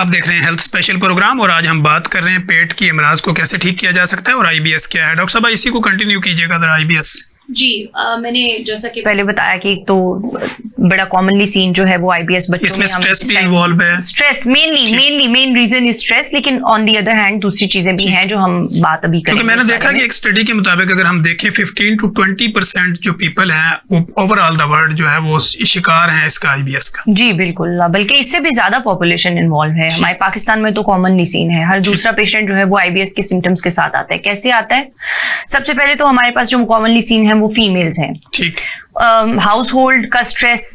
आप देख रहे हैं हेल्थ स्पेशल प्रोग्राम और आज हम बात कर रहे हैं पेट की अमराज को कैसे ठीक किया जा सकता है और आईबीएस क्या है। डॉक्टर साहब इसी को कंटिन्यू कीजिएगा आईबीएस। जी मैंने जैसा कि पहले बताया कि एक तो बड़ा कॉमनली सीन जो है वो आईबीएस बच्चों इसमें में स्ट्रेस भी इन्वॉल्व है। Stress main reason is stress, लेकिन ऑन दी अदर हैंड दूसरी चीजें भी हैं जो हम बात अभी करेंगे। क्योंकि मैंने देखा कि एक स्टडी के मुताबिक अगर हम देखें 15 to 20% जो पीपल हैं वो ओवरऑल द वर्ल्ड जो है वो शिकार हैं इसका आईबीएस का। जी बिल्कुल, बल्कि इससे भी ज्यादा पॉपुलेशन इन्वॉल्व है। हमारे पाकिस्तान में तो कॉमनली सीन है, हर दूसरा पेशेंट जो है वो आईबीएस के सिम्टम्स के साथ आता है। कैसे आता है? सबसे पहले तो हमारे पास जो कॉमनली सीन है वो फीमेल्स हैं। ठीक। हाउस होल्ड का स्ट्रेस,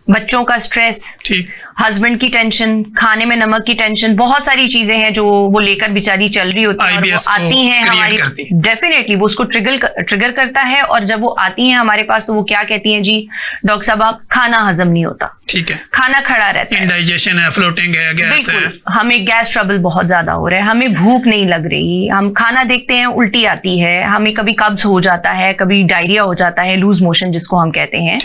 बच्चों का स्ट्रेस, ठीक, हस्बैंड की टेंशन, खाने में नमक की टेंशन, बहुत सारी चीजें हैं जो वो लेकर बेचारी चल रही होती है और वो आती हैं हमारी, डेफिनेटली वो उसको ट्रिगर करता है। और जब वो आती हैं हमारे पास तो वो क्या कहती हैं, जी डॉक्टर साहब आप खाना हजम नहीं होता। ठीक है, खाना खड़ा रहता है, इंडाइजेशन है, फ्लोटिंग है, गैस है, हमें गैस ट्रबल बहुत ज्यादा हो रहा है, हमें भूख नहीं लग रही, हम खाना देखते हैं उल्टी आती है, हमें कभी कब्ज हो जाता है, कभी डायरिया हो जाता है, लूज मोशन जिसको हम कहते हैं,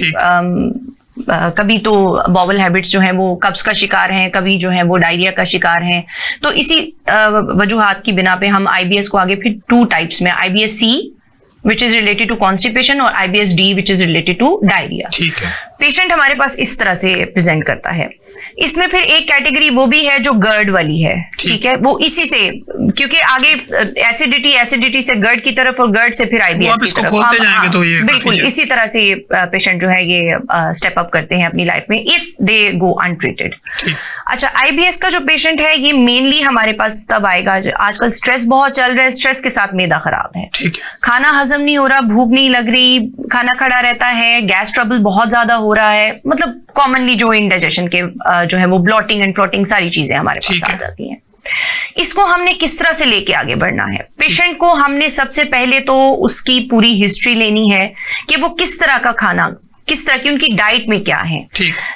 कभी तो बॉवल हैबिट्स जो हैं वो कब्ज का शिकार हैं, कभी जो है वो डायरिया का शिकार हैं। तो इसी वजूहात की बिना पे हम आईबीएस को आगे फिर 2 टाइप्स में, IBS C which is related to constipation और IBS D which is related to diarrhoea. ठीक है, पेशेंट हमारे पास इस तरह से प्रेजेंट करता है। इसमें फिर एक कैटेगरी वो भी है जो गर्ड वाली है। ठीक है, वो इसी से, क्योंकि आगे एसिडिटी से गर्ड की तरफ और गर्ड से फिर आईबीएस की तरफ खोलते जाएंगे तो ये बिल्कुल इसी तरह से ये पेशेंट जो है ये स्टेप अप करते हैं अपनी लाइफ में इफ दे गो अनट्रीटेड। अच्छा, आईबीएस का जो पेशेंट है ये मेनली हमारे पास तब आएगा, आजकल स्ट्रेस बहुत चल रहा है, स्ट्रेस के साथ मैदा खराब है, ठीक है, खाना हजम नहीं हो रहा, भूख नहीं लग रही, खाना खड़ा रहता है, गैस ट्रबल बहुत ज्यादा हो रहा है, मतलब कॉमनली जो इंडाइजेशन के जो है वो ब्लॉटिंग एंड फ्लोटिंग सारी चीजें हमारे पास आ जाती हैं। इसको हमने किस तरह से लेके आगे बढ़ना है? पेशेंट को हमने सबसे पहले तो उसकी पूरी हिस्ट्री लेनी है कि वो किस तरह का खाना, किस तरह की उनकी डाइट में क्या है।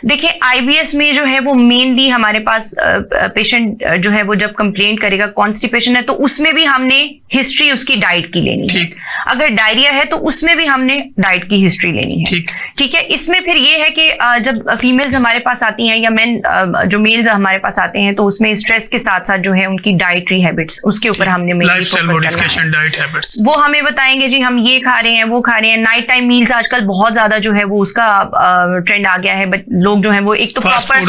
देखिए आईबीएस में जो है वो मेनली हमारे पास पेशेंट जो है वो जब कंप्लेंट करेगा कॉन्स्टिपेशन है तो उसमें भी हमने हिस्ट्री उसकी डाइट की लेनी है। अगर डायरिया है तो उसमें भी हमने डाइट की हिस्ट्री लेनी है। ठीक है, इसमें फिर ये है कि जब फीमेल्स हमारे पास आती हैं या मेन जो मेल्स हमारे पास आते हैं तो उसमें स्ट्रेस के साथ साथ जो है उनकी डाइटरी हैबिट्स, उसके ऊपर हमने लाइफस्टाइल मॉडिफिकेशन, डाइट हैबिट्स, वो हमें बताएंगे जी हम ये खा रहे हैं, वो खा रहे हैं। नाइट टाइम मील्स आजकल बहुत ज्यादा जो है वो उसका ट्रेंड आ गया है, बट लोग जो है वो एक तो प्रॉपर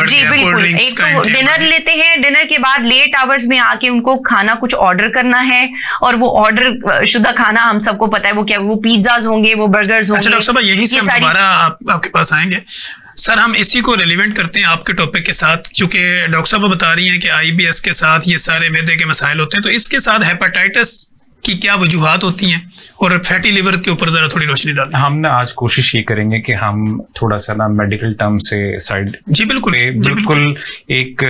जी बिल्कुल एक तो डिनर लेते हैं, डिनर के बाद लेट आवर्स में आके उनको खाना कुछ ऑर्डर करना है और वो ऑर्डर शुद्ध खाना हम सबको पता है वो क्या, वो पिज्जाज होंगे, वो बर्गर्स होंगे। अच्छा डॉक्टर साहब यहीं से हम दोबारा आपके पास आएंगे सर, हम इसी को रिलेवेंट करते हैं आपके टॉपिक के साथ, क्योंकि डॉक्टर साहब बता रही हैं कि आईबीएस के साथ ये सारे मैदे के मसाइल होते हैं, तो इसके साथ हेपेटाइटिस की क्या वजूहात होती हैं और फैटी लिवर के ऊपर जरा थोड़ी रोशनी डालें। हम ना आज कोशिश ये करेंगे कि हम थोड़ा सा ना मेडिकल टर्म से साइड जी बिल्कुल एक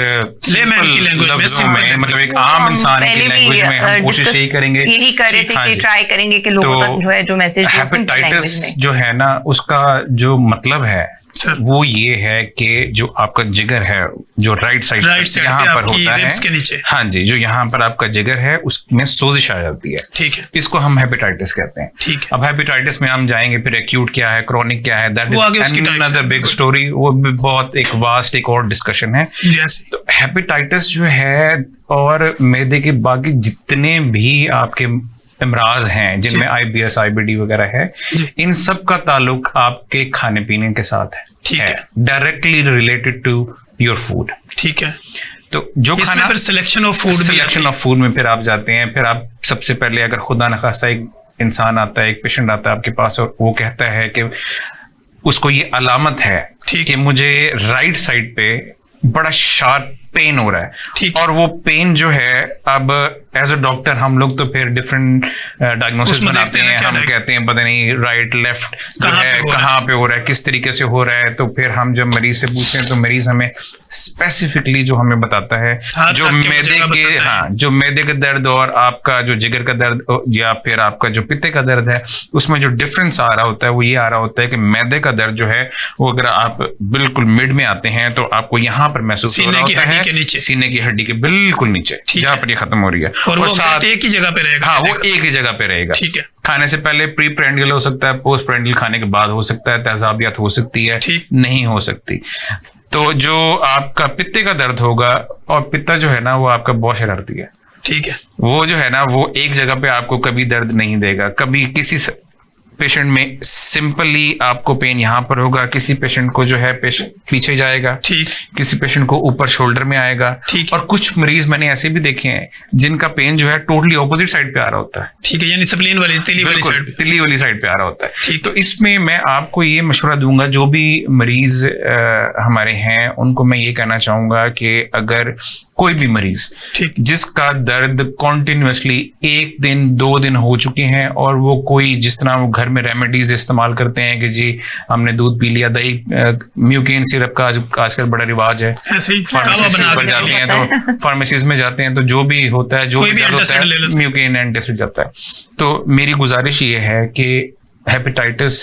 लेमैन की लैंग्वेज में मतलब एक आम इंसान की लैंग्वेज में हम कोशिश यही करेंगे, यही कर रहे थे कि ट्राई करेंगे कि लोगों तक जो है जो मैसेज हेपेटाइटिस जो है ना उसका जो मतलब है वो ये है कि जो आपका जिगर है जो राइट साइड यहाँ पर होता है के नीचे, हाँ जी, जो यहाँ पर आपका जिगर है उसमें सोजिश आ जाती है। ठीक है, इसको हम हेपेटाइटिस कहते हैं। ठीक है, अब हेपेटाइटिस में हम जाएंगे फिर एक्यूट क्या है, क्रोनिक क्या है, that is another big story, वो भी बहुत एक वास्ट एक और डिस्कशन है। तो हेपेटाइटिस जो है और मैदे के बाकी जितने भी आपके इमराज हैं जिनमें आईबीएस आईबीडी वगैरह है, इन सब का ताल्लुक आपके खाने पीने के साथ है। ठीक है, directly related to your food. ठीक है, तो जो खाना फिर सिलेक्शन ऑफ फूड में फिर आप जाते हैं, फिर आप सबसे पहले अगर खुदा न खास्ता एक इंसान आता है, एक पेशेंट आता है आपके पास और वो कहता है कि उसको ये अलामत है कि मुझे राइट साइड पे बड़ा शार्प पेन हो रहा है, और वो पेन जो है अब एज अ डॉक्टर हम लोग तो फिर डिफरेंट डायग्नोसिस बनाते हैं, हम कहते हैं पता नहीं राइट लेफ्ट जो है कहाँ पे हो रहा है, किस तरीके से हो रहा है। तो फिर हम जब मरीज से पूछते हैं तो मरीज हमें स्पेसिफिकली जो हमें बताता है जो मैदे का दर्द और आपका जो जिगर का दर्द या फिर आपका जो पित्ते का दर्द है उसमें जो डिफरेंस आ रहा होता है वो ये आ रहा होता है कि मैदे का दर्द जो है वो अगर आप बिल्कुल मिड में आते हैं तो आपको यहाँ पर महसूस हो रहा होता है सीने की हड्डी के बिल्कुल नीचे जहाँ पर ये खत्म हो रही है, और वो साथ एक ही जगह पे रहेगा। हाँ, वो एक ही जगह पे रहेगा। ठीक है, खाने से पहले प्री प्रेंडियल हो सकता है, पोस्ट प्रेंडियल खाने के बाद हो सकता है, तेजाबियत हो सकती है, नहीं हो सकती। तो जो आपका पित्ते का दर्द होगा, और पित्ता जो है ना वो आपका बहुत शरारती है, ठीक है, वो जो है ना वो एक जगह पे आपको कभी दर्द नहीं देगा। कभी किसी पेशेंट में सिंपली आपको पेन यहाँ पर होगा, किसी पेशेंट को जो है पीछे जाएगा, ठीक, किसी पेशेंट को ऊपर शोल्डर में आएगा, ठीक, और कुछ मरीज मैंने ऐसे भी देखे हैं जिनका पेन जो है टोटली ऑपोजिट साइड पे आ रहा होता है। ठीक है, यानी स्प्लीन वाली तिली वाली साइड पे, तिली वाली साइड पे आ रहा होता है। ठीक। तो इसमें मैं आपको ये मशवरा दूंगा, जो भी मरीज हमारे हैं उनको मैं ये कहना चाहूंगा कि अगर कोई भी मरीज जिसका दर्द कॉन्टिन्यूसली 1 दिन 2 दिन हो चुके हैं, और वो कोई जिस तरह वो घर में रेमेडीज इस्तेमाल करते हैं कि जी हमने दूध पी लिया, दही, म्यूकेन सिरप का आजकल बड़ा रिवाज है, फार्मेसीज में जाते हैं तो जो भी होता है, जो भी होता है म्यूकेन एंटासिड जाता है। तो मेरी गुजारिश ये है कि हेपेटाइटिस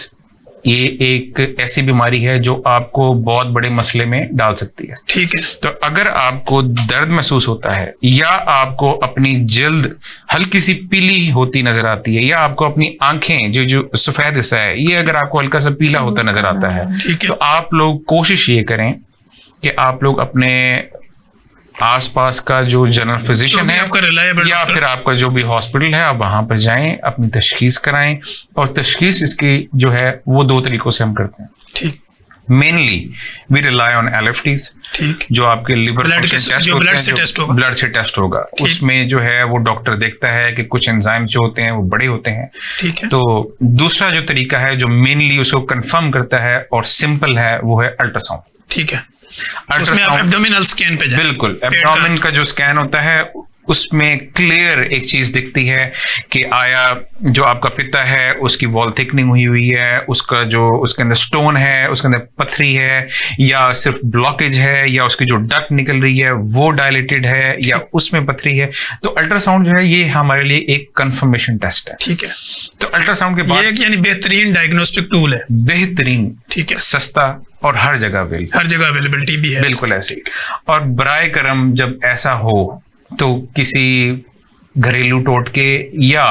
ये एक ऐसी बीमारी है जो आपको बहुत बड़े मसले में डाल सकती है। ठीक है, तो अगर आपको दर्द महसूस होता है, या आपको अपनी जल्द हल्की सी पीली होती नजर आती है, या आपको अपनी आंखें जो सफेद हिस्सा है ये अगर आपको हल्का सा पीला होता नजर आता है, तो आप लोग कोशिश ये करें कि आप लोग अपने आसपास का जो जनरल फिजिशियन है या फिर आपका जो भी हॉस्पिटल है, आप वहां पर जाएं, अपनी तशखीस कराएं। और तशखीस इसकी जो है वो 2 तरीकों से हम करते हैं। ठीक, mainly we rely on LFTs, ठीक, जो आपके लिवर ब्लड से टेस्ट होगा, उसमें जो है वो डॉक्टर देखता है कि कुछ एंजाइम्स जो होते हैं वो बड़े होते हैं। ठीक है। तो दूसरा जो तरीका है जो मेनली उसको कंफर्म करता है और सिंपल है, वो है अल्ट्रासाउंड। ठीक है, उसमें आप एब्डोमिनल स्कैन पे जाएं। बिल्कुल, एब्डोमिन का जो स्कैन होता है उसमें क्लियर एक चीज दिखती है कि आया जो आपका पित्ता है उसकी वॉल थिकनिंग हुई है, उसका जो उसके अंदर स्टोन है, उसके अंदर पथरी है, या सिर्फ ब्लॉकेज है, या उसकी जो डक्ट निकल रही है वो डायलेटेड है, या उसमें पथरी है। तो अल्ट्रासाउंड जो है ये हमारे लिए एक कंफर्मेशन टेस्ट है। ठीक है, तो अल्ट्रासाउंड के बाद ये यानी बेहतरीन डायग्नोस्टिक टूल है, बेहतरीन, ठीक है, सस्ता और हर जगह अवेलेबिलिटी भी है। बिल्कुल ऐसे। और बराए करम जब ऐसा हो तो किसी घरेलू टोटके या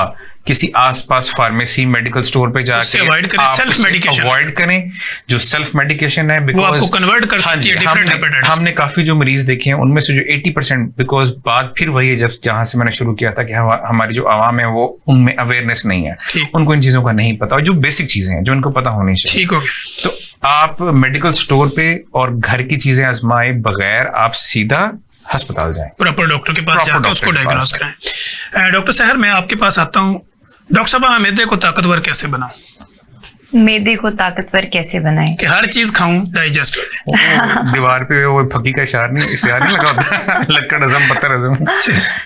किसी आसपास फार्मेसी मेडिकल स्टोर पे जाके अवॉइड करें, सेल्फ मेडिकेशन अवॉइड करें। जो सेल्फ मेडिकेशन है वो आपको कन्वर्ट कर सकती है डिफरेंट हेपेटाइटिस। हमने काफी जो मरीज देखे हैं उनमें से जो 80%, बिकॉज बात फिर वही है जब जहां से मैंने शुरू किया था कि हमारी जो आवाम है वो उनमें अवेयरनेस नहीं है, उनको इन चीजों का नहीं पता, और जो बेसिक चीजें हैं जो उनको पता होनी चाहिए। ठीक हो, तो आप मेडिकल स्टोर पे और घर की चीजें आजमाए बगैर आप सीधा अस्पताल जाएं, प्रॉपर डॉक्टर के पास जाकर उसको डायग्नोस कराएं। डॉक्टर साहर, मैं आपके पास आता हूँ। डॉक्टर साहब, मैं मैदे को ताकतवर कैसे बनाऊं? मैदे को ताकतवर कैसे बनाएं? कि हर चीज खाऊं डाइजेस्ट हो जाए। दीवार पे वो फकी का इशारा नहीं लगा होता लक्कड़ हजम पत्थर हजम।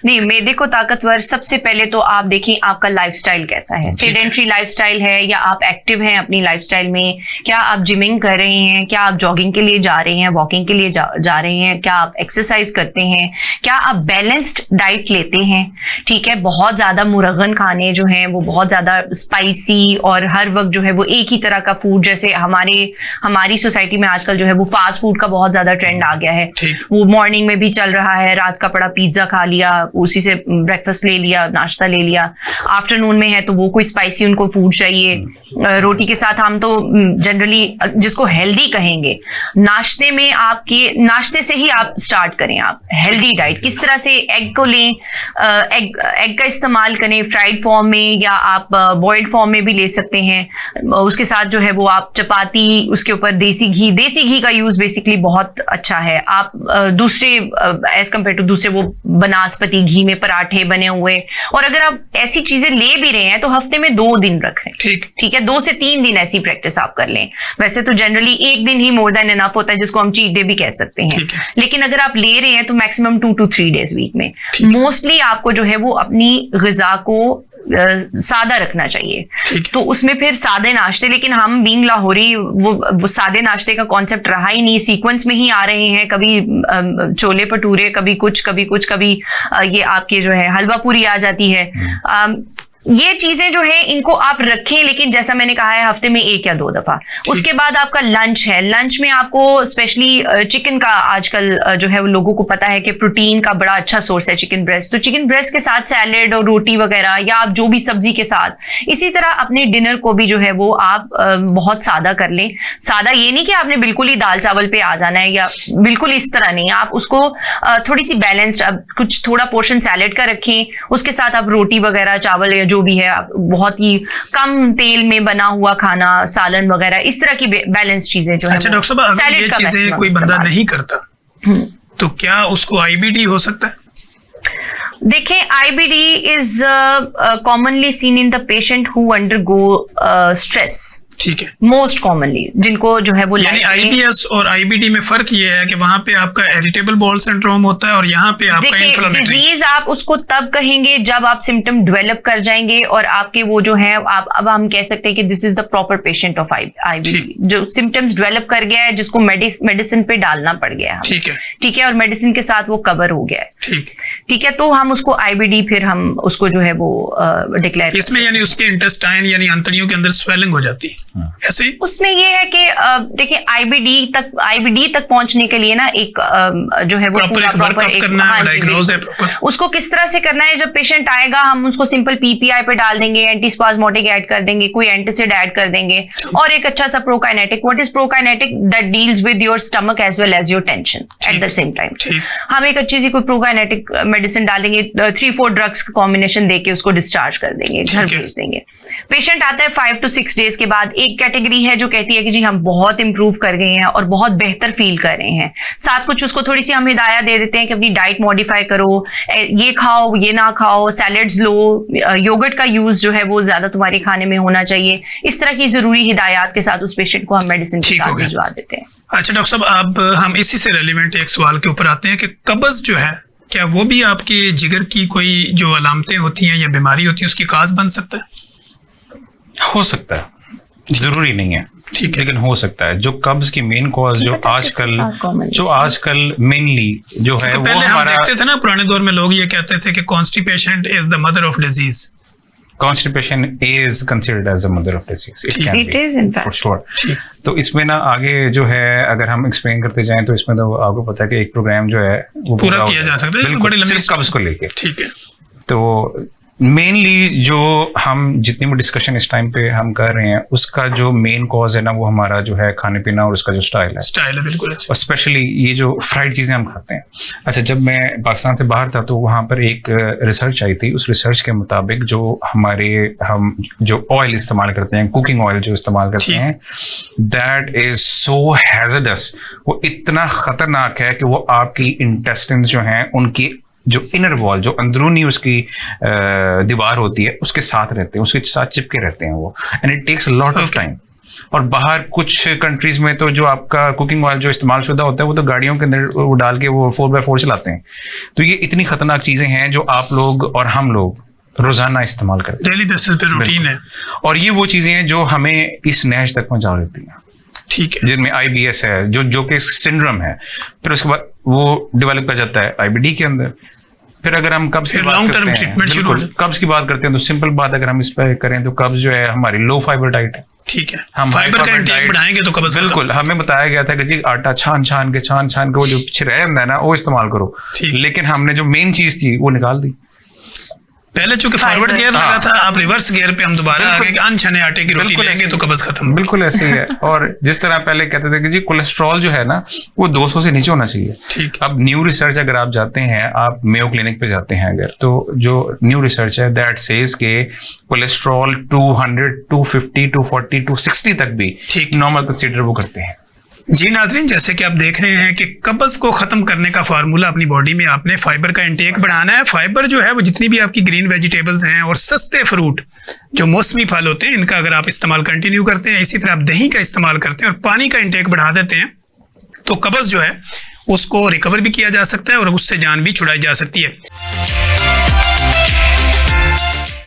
नहीं, मैदे को ताकतवर सबसे पहले तो आप देखिए आपका लाइफस्टाइल कैसा है। सेडेंट्री लाइफस्टाइल है या आप एक्टिव हैं अपनी लाइफस्टाइल में? क्या आप जिमिंग कर रहे हैं? क्या आप जॉगिंग के लिए जा रहे हैं, वॉकिंग के लिए जा रहे हैं? क्या आप एक्सरसाइज करते हैं? क्या आप बैलेंस्ड डाइट लेते हैं? ठीक है, बहुत ज्यादा मुरगन खाने जो हैं वो बहुत ज्यादा स्पाइसी और हर वक्त जो है वो एक ही तरह का फूड, जैसे हमारी सोसाइटी में आजकल जो है वो फास्ट फूड का बहुत ज्यादा ट्रेंड आ गया है। वो मॉर्निंग में भी चल रहा है, रात का पड़ा पिज्जा खा लिया, उसी से ब्रेकफास्ट ले लिया, नाश्ता ले लिया। आफ्टरनून में है तो वो कोई स्पाइसी उनको फूड चाहिए। रोटी के साथ हम तो जनरली जिसको हेल्दी कहेंगे, नाश्ते से ही आप स्टार्ट करें। आप हेल्दी डाइट किस तरह से, एग को लें, एग का इस्तेमाल करें फ्राइड फॉर्म में, या आप बॉइल्ड फॉर्म में भी ले सकते हैं। उसके साथ जो है वो आप चपाती, उसके ऊपर देसी घी का यूज बेसिकली बहुत अच्छा है। आप दूसरे एज कम्पेयर टू दूसरे वो बनास्पति घी में पराठे बने हुए, और अगर आप ऐसी चीजें ले भी रहे हैं तो हफ्ते में 2 दिन रखें। ठीक है, 2 से 3 दिन ऐसी प्रैक्टिस आप कर लें। वैसे तो जनरली 1 दिन ही मोर देन इनफ होता है, जिसको हम चीट डे भी कह सकते हैं। लेकिन अगर आप ले रहे हैं तो मैक्सिमम 2 to 3 डेज वीक में। मोस्टली आपको जो है वो अपनी ग़िज़ा को सादा रखना चाहिए। तो उसमें फिर सादे नाश्ते, लेकिन हम बीइंग लाहौरी वो सादे नाश्ते का कॉन्सेप्ट रहा ही नहीं, सीक्वेंस में ही आ रहे हैं। कभी छोले भटूरे, कभी कुछ कभी ये आपके जो है हलवा पूरी आ जाती है। ये चीजें जो है इनको आप रखें, लेकिन जैसा मैंने कहा है हफ्ते में 1 या 2 दफा। उसके बाद आपका लंच है, लंच में आपको स्पेशली चिकन का आजकल जो है वो लोगों को पता है कि प्रोटीन का बड़ा अच्छा सोर्स है चिकन ब्रेस्ट, तो चिकन ब्रेस्ट के साथ सैलेड और रोटी वगैरह या आप जो भी सब्जी के साथ। इसी तरह अपने डिनर को भी जो है वो आप बहुत सादा कर लें। सादा ये नहीं कि आपने बिल्कुल ही दाल चावल पे आ जाना है, या बिल्कुल इस तरह नहीं, आप उसको थोड़ी सी बैलेंस्ड, कुछ थोड़ा पोर्शन सैलेड का रखें, उसके साथ आप रोटी वगैरह चावल या जो भी है, बहुत ही कम तेल में बना हुआ खाना, सालन वगैरह, इस तरह की बैलेंस चीजें जो है। अच्छा डॉक्टर साहब, अगर ये चीजें कोई बंदा नहीं करता तो क्या उसको आईबीडी हो सकता है? देखें, IBD is commonly seen in the patient who undergo stress. ठीक है, मोस्ट कॉमनली जिनको जो है वो, यानी आईबीएस और आईबीडी में फर्क ये है कि वहां पे आपका इरिटेबल बाउल सिंड्रोम होता है और यहाँ पे आपका इन्फ्लेमेटरी। डिजीज आप उसको तब कहेंगे जब आप सिम्टम डेवलप कर जाएंगे और आपके वो जो है, आप अब हम कह सकते हैं कि this is the proper patient of IBD, जो सिम्टम्स डेवलप कर गया है, जिसको मेडिसिन पे डालना पड़ गया है। ठीक है, और मेडिसिन के साथ वो कवर हो गया है। ठीक है, तो हम उसको आईबीडी फिर हम उसको जो है वो डिक्लेयर इसमें, यानी उसके इंटेस्टाइन यानी आंतड़ियों के अंदर स्वेलिंग हो जाती है ऐसे ही? उसमें ये है कि देखिए आईबीडी तक पहुंचने के लिए ना एक जो है वो उसको किस तरह से करना है। जब पेशेंट आएगा हम उसको सिंपल पीपीआई पे डाल देंगे, एंटीस्पाज्मोटिक ऐड कर देंगे, कोई एंटासिड ऐड कर देंगे, और एक अच्छा सा prokinetic. What is prokinetic? That deals with your stomach as well as your tension at the same time. हम एक अच्छी सी कोई प्रोकाइनेटिक मेडिसिन डाल देंगे, 3-4 ड्रग्स का कॉम्बिनेशन देके उसको डिस्चार्ज कर देंगे, घर भेज देंगे। पेशेंट आता है 5 to 6 डेज के बाद। एक कैटेगरी है जो कहती है कि जी हम बहुत इंप्रूव कर गए हैं और बहुत बेहतर फील कर रहे हैं। साथ कुछ उसको थोड़ी सी हम हिदायत दे देते हैं कि अपनी डाइट मॉडिफाई करो, ये खाओ, ये ना खाओ, सैलेड्स लो, योगर्ट का यूज जो है वो ज्यादा तुम्हारे खाने में होना चाहिए। इस तरह की जरूरी हिदायत के साथ उस पेशेंट को हम मेडिसिन के साथ भिजवा देते हैं। अच्छा डॉक्टर साहब, अब हम इसी से रेलिवेंट एक सवाल के ऊपर आते हैं कि कब्ज जो है, क्या वो भी आपके जिगर की कोई जो अलामतें होती हैं या बीमारी होती है उसकी काज बन सकता है? हो सकता है, जरूरी नहीं है, ठीक है, लेकिन हो सकता है। जो कब्ज की मेन कॉज जो आजकल मेनली जो है, पहले हम देखते थे ना पुराने दौर में, लोग ये कहते थे कि constipation is the mother of disease. Constipation is considered as a mother of disease. It is in fact. For sure. तो इसमें ना आगे जो है, अगर हम एक्सप्लेन करते जाएं तो इसमें तो आपको पता है कि एक प्रोग्राम जो है वो पूरा किया जा सकता है, बड़ी लंबी कब्ज को लेके। ठीक है, तो मेनली जो हम जितनी भी डिस्कशन इस टाइम पे हम कर रहे हैं, उसका जो मेन कॉज है ना, वो हमारा जो है खाने पीना और उसका जो स्टाइल है बिल्कुल, और स्पेशली ये जो फ्राइड चीजें हम खाते हैं। अच्छा, जब मैं पाकिस्तान से बाहर था तो वहाँ पर एक रिसर्च आई थी। उस रिसर्च के मुताबिक जो हम जो ऑयल इस्तेमाल करते हैं, कुकिंग ऑयल जो इस्तेमाल करते हैं, दैट इज सो हैजर्डस। वो इतना खतरनाक है कि वो आपकी इंटेस्टाइन्स जो हैं, उनकी जो इनर वॉल, जो अंदरूनी उसकी दीवार होती है, उसके साथ रहते हैं, उसके साथ चिपके रहते हैं वो, and it takes lot of time. और बाहर कुछ कंट्रीज में तो जो आपका कुकिंग ऑयल जो इस्तेमाल शुदा होता है, वो तो गाड़ियों के अंदर वो डाल के वो 4x4 चलाते हैं। तो ये इतनी खतरनाक चीजें हैं जो आप लोग और हम लोग रोजाना इस्तेमाल करते हैं, डेली बेसिस पे रूटीन है, और ये वो चीजें हैं जो हमें इस नैश तक पहुंचा देती हैं। ठीक है, जिनमें आईबीएस है, जो कि सिंड्रोम है, फिर उसके बाद वो डेवलप कर जाता है आईबीडी के अंदर। फिर अगर हम कब्ज की बात करते हैं, बिल्कुल कब्ज की बात करते हैं, तो सिंपल बात अगर हम इस पर करें तो कब्ज जो है हमारी लो फाइबर डाइट है। ठीक है, हम फाइबर का इंटेक बढ़ाएंगे तो कब्ज, बिल्कुल हमें बताया गया था कि जी आटा छान छान के वो जो पीछे रह जाता है ना, वो इस्तेमाल करो, लेकिन हमने जो मेन चीज थी वो निकाल दी। पहले चूंकि फॉरवर्ड गियर लगा था, आप रिवर्स गियर पे हम दोबारा आ गए कि अनछने आटे की रोटी लेंगे तो कब्ज खत्म। बिल्कुल ऐसे ही है। और जिस तरह पहले कहते थे कि जी कोलेस्ट्रॉल जो है ना, वो 200 से नीचे होना चाहिए। ठीक, अब न्यू रिसर्च अगर आप जाते हैं, आप मेयो क्लिनिक पे जाते हैं अगर, तो जो न्यू रिसर्च है दैट सेज के कोलेस्ट्रॉल 200, 250, 240, 260 तक भी नॉर्मल कंसीडर वो करते हैं। जी नाजरीन, जैसे कि आप देख रहे हैं कि कब्ज को खत्म करने का फार्मूला अपनी बॉडी में आपने फाइबर का इंटेक बढ़ाना है। फाइबर जो है वो जितनी भी आपकी ग्रीन वेजिटेबल्स हैं और सस्ते फ्रूट जो मौसमी फल होते हैं, इनका अगर आप इस्तेमाल कंटिन्यू करते हैं, इसी तरह आप दही का इस्तेमाल करते हैं और पानी का इंटेक बढ़ा देते हैं, तो कब्ज जो है उसको रिकवर भी किया जा सकता है और उससे जान भी छुड़ाई जा सकती है।